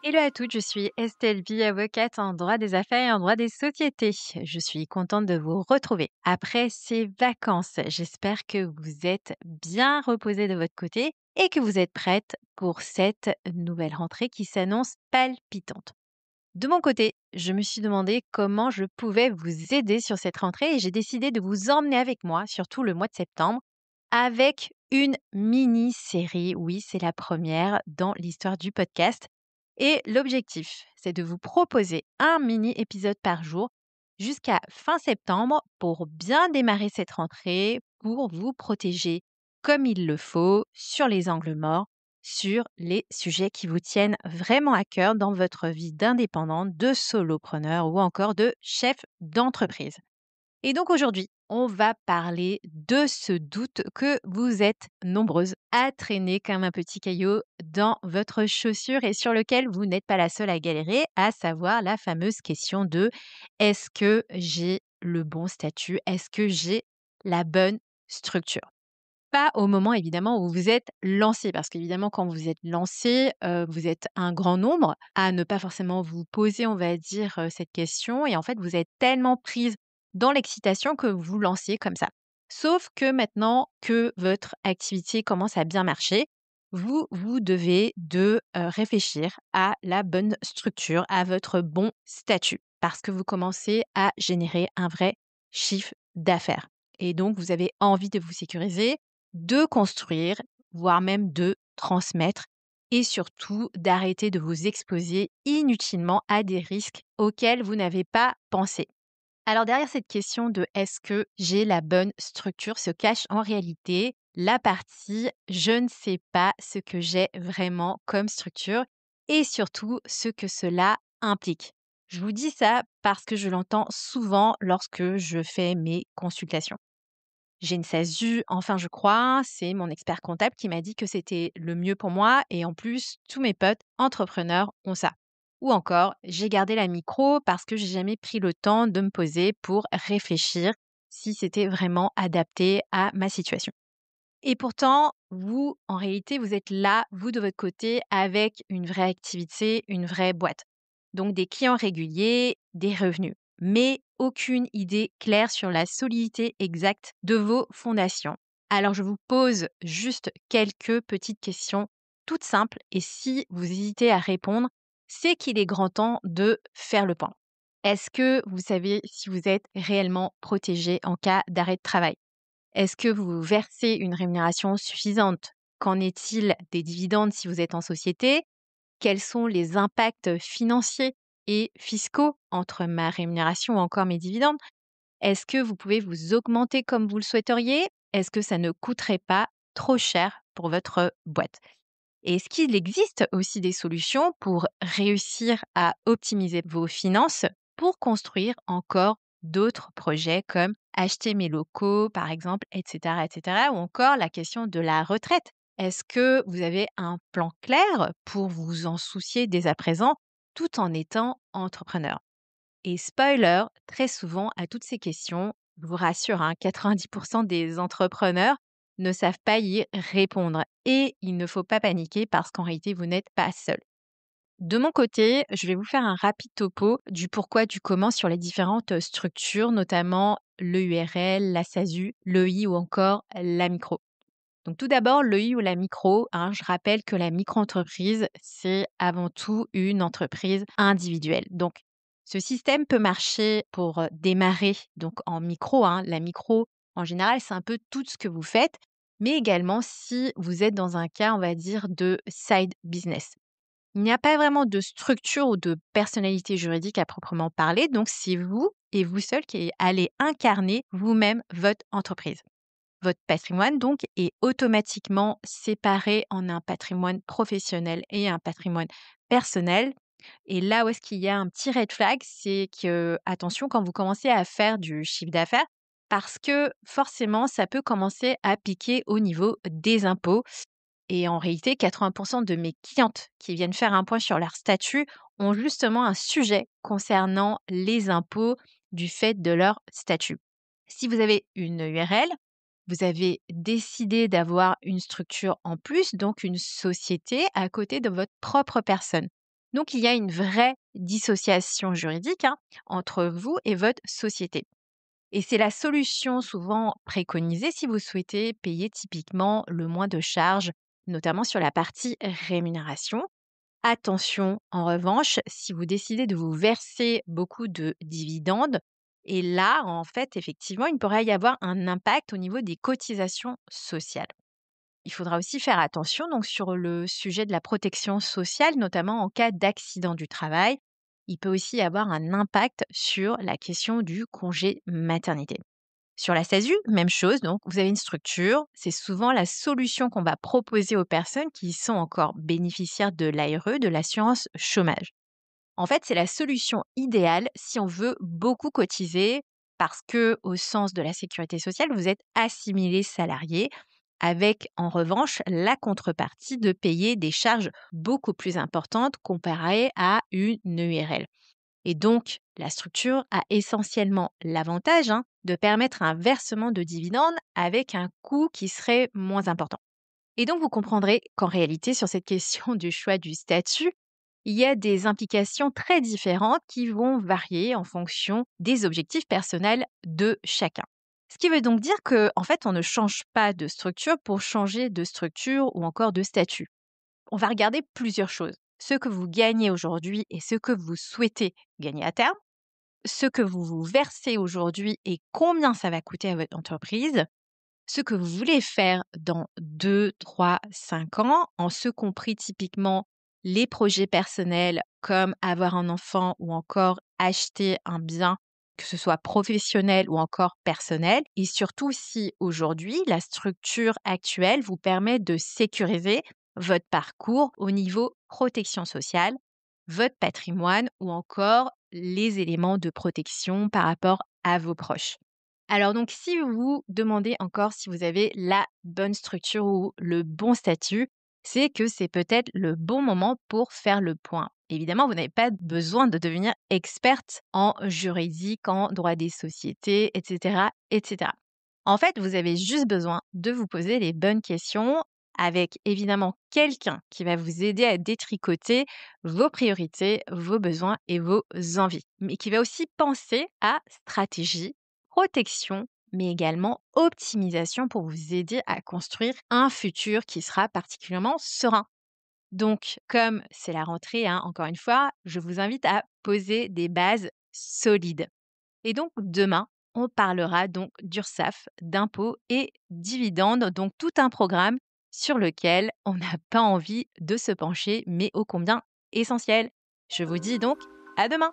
Hello à toutes, je suis Estelle Vie, avocate en droit des affaires et en droit des sociétés. Je suis contente de vous retrouver après ces vacances. J'espère que vous êtes bien reposés de votre côté et que vous êtes prêtes pour cette nouvelle rentrée qui s'annonce palpitante. De mon côté, je me suis demandé comment je pouvais vous aider sur cette rentrée et j'ai décidé de vous emmener avec moi, surtout le mois de septembre, avec une mini-série. Oui, c'est la première dans l'histoire du podcast. Et l'objectif, c'est de vous proposer un mini-épisode par jour jusqu'à fin septembre pour bien démarrer cette rentrée, pour vous protéger comme il le faut sur les angles morts, sur les sujets qui vous tiennent vraiment à cœur dans votre vie d'indépendante, de solopreneur ou encore de chef d'entreprise. Et donc aujourd'hui, on va parler de ce doute que vous êtes nombreuses à traîner comme un petit caillou dans votre chaussure et sur lequel vous n'êtes pas la seule à galérer, à savoir la fameuse question de est-ce que j'ai le bon statut? Est-ce que j'ai la bonne structure? Pas au moment évidemment où vous êtes lancé, parce qu'évidemment quand vous êtes lancé, vous êtes un grand nombre à ne pas forcément vous poser, on va dire, cette question et en fait vous êtes tellement prise dans l'excitation que vous vous lancez comme ça. Sauf que maintenant que votre activité commence à bien marcher, vous devez réfléchir à la bonne structure, à votre bon statut, parce que vous commencez à générer un vrai chiffre d'affaires et donc vous avez envie de vous sécuriser, de construire, voire même de transmettre et surtout d'arrêter de vous exposer inutilement à des risques auxquels vous n'avez pas pensé. Alors derrière cette question de est-ce que j'ai la bonne structure se cache en réalité la partie je ne sais pas ce que j'ai vraiment comme structure et surtout ce que cela implique. Je vous dis ça parce que je l'entends souvent lorsque je fais mes consultations. J'ai une SASU, enfin je crois, c'est mon expert comptable qui m'a dit que c'était le mieux pour moi et en plus, tous mes potes entrepreneurs ont ça. Ou encore, j'ai gardé la micro parce que j'ai jamais pris le temps de me poser pour réfléchir si c'était vraiment adapté à ma situation. Et pourtant, vous, en réalité, vous êtes là, vous de votre côté, avec une vraie activité, une vraie boîte. Donc des clients réguliers, des revenus, mais aucune idée claire sur la solidité exacte de vos fondations. Alors je vous pose juste quelques petites questions toutes simples et si vous hésitez à répondre, c'est qu'il est grand temps de faire le point. Est-ce que vous savez si vous êtes réellement protégé en cas d'arrêt de travail? Est-ce que vous versez une rémunération suffisante? Qu'en est-il des dividendes si vous êtes en société? Quels sont les impacts financiers et fiscaux entre ma rémunération ou encore mes dividendes? Est-ce que vous pouvez vous augmenter comme vous le souhaiteriez? Est-ce que ça ne coûterait pas trop cher pour votre boîte? Et est-ce qu'il existe aussi des solutions pour réussir à optimiser vos finances pour construire encore d'autres projets comme acheter mes locaux, par exemple, etc., etc., ou encore la question de la retraite. Est-ce que vous avez un plan clair pour vous en soucier dès à présent tout en étant entrepreneur? Et spoiler, très souvent à toutes ces questions, je vous rassure, 90% des entrepreneurs ne savent pas y répondre. Et il ne faut pas paniquer parce qu'en réalité, vous n'êtes pas seul. De mon côté, je vais vous faire un rapide topo du pourquoi, du comment sur les différentes structures, notamment l'EURL, la SASU, l'EI ou encore la micro. Donc tout d'abord, l'EI ou la micro, je rappelle que la micro-entreprise, c'est avant tout une entreprise individuelle. Donc ce système peut marcher pour démarrer donc en micro. La micro, en général, c'est un peu tout ce que vous faites, mais également si vous êtes dans un cas, on va dire, de side business. Il n'y a pas vraiment de structure ou de personnalité juridique à proprement parler, donc c'est vous et vous seul qui allez incarner vous-même votre entreprise. Votre patrimoine, donc, est automatiquement séparé en un patrimoine professionnel et un patrimoine personnel. Et là où est-ce qu'il y a un petit red flag, c'est que, attention, quand vous commencez à faire du chiffre d'affaires, parce que forcément, ça peut commencer à piquer au niveau des impôts. Et en réalité, 80% de mes clientes qui viennent faire un point sur leur statut ont justement un sujet concernant les impôts du fait de leur statut. Si vous avez une URL, vous avez décidé d'avoir une structure en plus, donc une société à côté de votre propre personne. Donc il y a une vraie dissociation juridique, hein, entre vous et votre société. Et c'est la solution souvent préconisée si vous souhaitez payer typiquement le moins de charges, notamment sur la partie rémunération. Attention, en revanche, si vous décidez de vous verser beaucoup de dividendes, et là, en fait, effectivement, il pourrait y avoir un impact au niveau des cotisations sociales. Il faudra aussi faire attention donc sur le sujet de la protection sociale, notamment en cas d'accident du travail. Il peut aussi y avoir un impact sur la question du congé maternité. Sur la SASU, même chose, donc vous avez une structure, c'est souvent la solution qu'on va proposer aux personnes qui sont encore bénéficiaires de l'ARE, de l'assurance chômage. En fait, c'est la solution idéale si on veut beaucoup cotiser parce que, au sens de la sécurité sociale, vous êtes assimilé salarié avec, en revanche, la contrepartie de payer des charges beaucoup plus importantes comparées à une EURL. Et donc, la structure a essentiellement l'avantage, hein, de permettre un versement de dividendes avec un coût qui serait moins important. Et donc, vous comprendrez qu'en réalité, sur cette question du choix du statut, il y a des implications très différentes qui vont varier en fonction des objectifs personnels de chacun. Ce qui veut donc dire que, en fait, on ne change pas de structure pour changer de structure ou encore de statut. On va regarder plusieurs choses. Ce que vous gagnez aujourd'hui et ce que vous souhaitez gagner à terme, ce que vous vous versez aujourd'hui et combien ça va coûter à votre entreprise, ce que vous voulez faire dans 2, 3, 5 ans, en ce compris typiquement les projets personnels comme avoir un enfant ou encore acheter un bien, que ce soit professionnel ou encore personnel. Et surtout si aujourd'hui, la structure actuelle vous permet de sécuriser votre parcours au niveau protection sociale, votre patrimoine ou encore les éléments de protection par rapport à vos proches. Alors donc, si vous vous demandez encore si vous avez la bonne structure ou le bon statut, c'est que c'est peut-être le bon moment pour faire le point. Évidemment, vous n'avez pas besoin de devenir experte en juridique, en droit des sociétés, etc., etc. En fait, vous avez juste besoin de vous poser les bonnes questions avec évidemment quelqu'un qui va vous aider à détricoter vos priorités, vos besoins et vos envies, mais qui va aussi penser à stratégie, protection, mais également optimisation pour vous aider à construire un futur qui sera particulièrement serein. Donc, comme c'est la rentrée, hein, encore une fois, je vous invite à poser des bases solides. Et donc, demain, on parlera donc d'URSSAF, d'impôts et dividendes, donc tout un programme sur lequel on n'a pas envie de se pencher, mais ô combien essentiel. Je vous dis donc à demain!